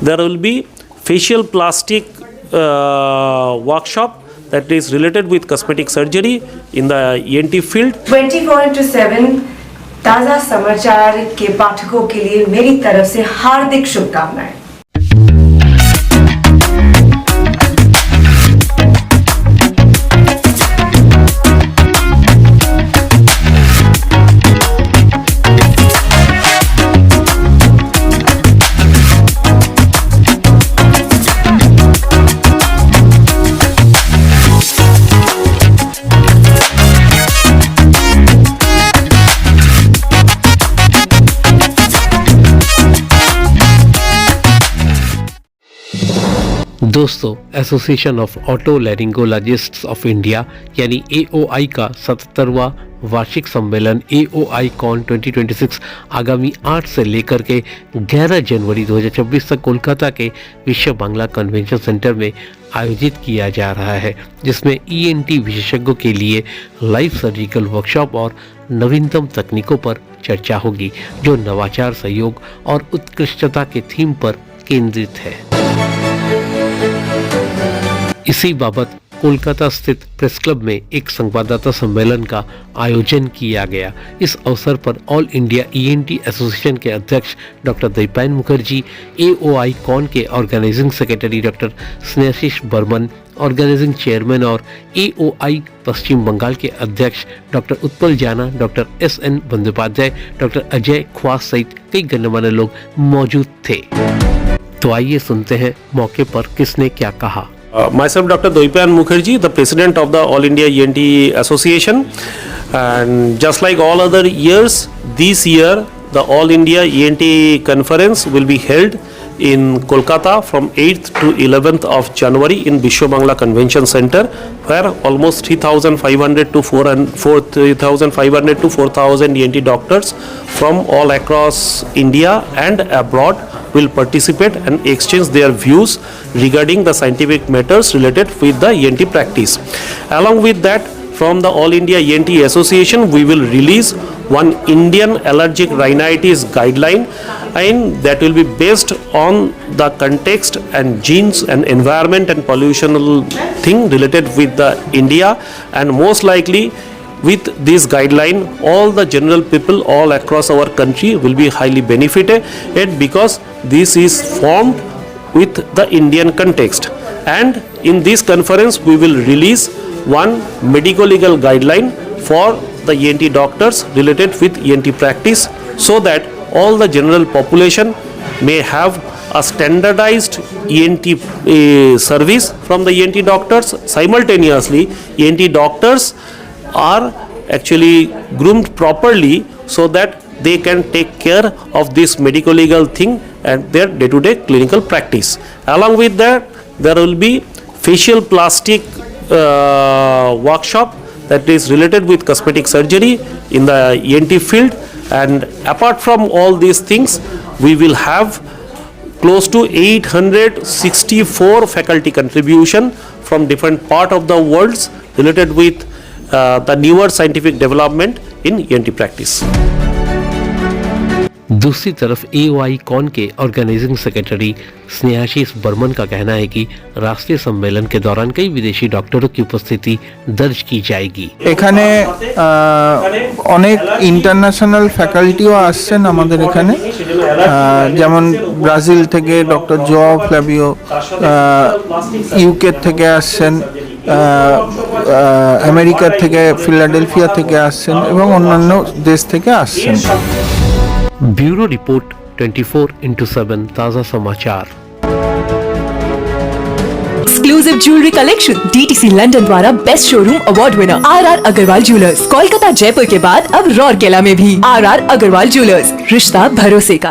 there will be facial plastic workshop that is related with cosmetic surgery in the ENT field. 24/7 ताज़ा समाचार के पाठकों के लिए मेरी तरफ से हार्दिक शुभकामनाएं। दोस्तों, association of otolaryngologists of India यानी AOI का 77वां वार्षिक सम्मेलन AOI कॉन 2026 आगामी 8 से लेकर के 11 जनवरी 2026 तक कोलकाता के विश्व बांग्ला कन्वेंशन सेंटर में आयोजित किया जा रहा है, जिसमें ENT विशेषज्ञों के लिए लाइव सर्जिकल वर्कशॉप और नवीनतम तकनीकों पर चर्चा होगी, जो नवाचार, सहयोग और उत्कृष्टता के थीम पर केंद्रित है। इसी बाबत कोलकाता स्थित प्रेस क्लब में एक संवाददाता सम्मेलन का आयोजन किया गया। इस अवसर पर ऑल इंडिया ENT एसोसिएशन के अध्यक्ष doctor Dipayan Mukherjee, AOI con के organising secretary doctor Snehashish Barman, organising chairman और AOI पश्चिम बंगाल के अध्यक्ष doctor Utpal Jana, doctor SN Bandopadhyay, doctor Ajay Khwas सहित कई गण्यमान्य लोग मौजूद थे। तो आइए सुनते हैं मौके पर किसने क्या कहा। Myself, Dr. Deipayan Mukherjee, the president of the All India ENT Association, and just like all other years, this year the All India ENT conference will be held in Kolkata from 8th to 11th of January in Vishwa Bangla Convention Center, where almost 3,500 to 4,000 ENT doctors from all across India and abroad will participate and exchange their views regarding the scientific matters related with the ENT practice. Along with that, from the All India ENT Association, we will release one Indian allergic rhinitis guideline, and that will be based on the context and genes and environment and pollutional thing related with the India, and most likely with this guideline all the general people all across our country will be highly benefited, because this is formed with the Indian context. And in this conference we will release one medico-legal guideline for the ENT doctors related with ENT practice, so that all the general population may have a standardized ENT service from the ENT doctors. Simultaneously, ENT doctors are actually groomed properly so that they can take care of this medico-legal thing and their day-to-day clinical practice. Along with that, there will be facial plastic workshop that is related with cosmetic surgery in the ENT field, and apart from all these things, we will have close to 864 faculty contribution from different part of the world related with the newer scientific development in ENT practice. दूसरी तरफ AOI con के organising secretary Snehashish Burman का कहना है कि राष्ट्रीय सम्मेलन के दौरान कई विदेशी डॉक्टरों की उपस्थिति दर्ज की जाएगी। এখানে অনেক ইন্টারন্যাশনাল ফ্যাকাল্টিও আসছেন আমাদের এখানে, যেমন ব্রাজিল থেকে ডক্টর জোয়াও ফ্ল্যাভিও, UK থেকে আসছেন, আমেরিকা থেকে ফিলাডেলফিয়া থেকে আসছেন এবং অন্যান্য দেশ থেকে আসছেন। ब्यूरो रिपोर्ट 24/7 ताज़ा समाचार। Exclusive jewellery collection DTC London द्वारा best showroom award winner RR Agarwal jewellers, Kolkata Jaipur के बाद अब रौरकेला में भी RR अग्रवाल ज्वेलर्स, रिश्ता भरोसे का।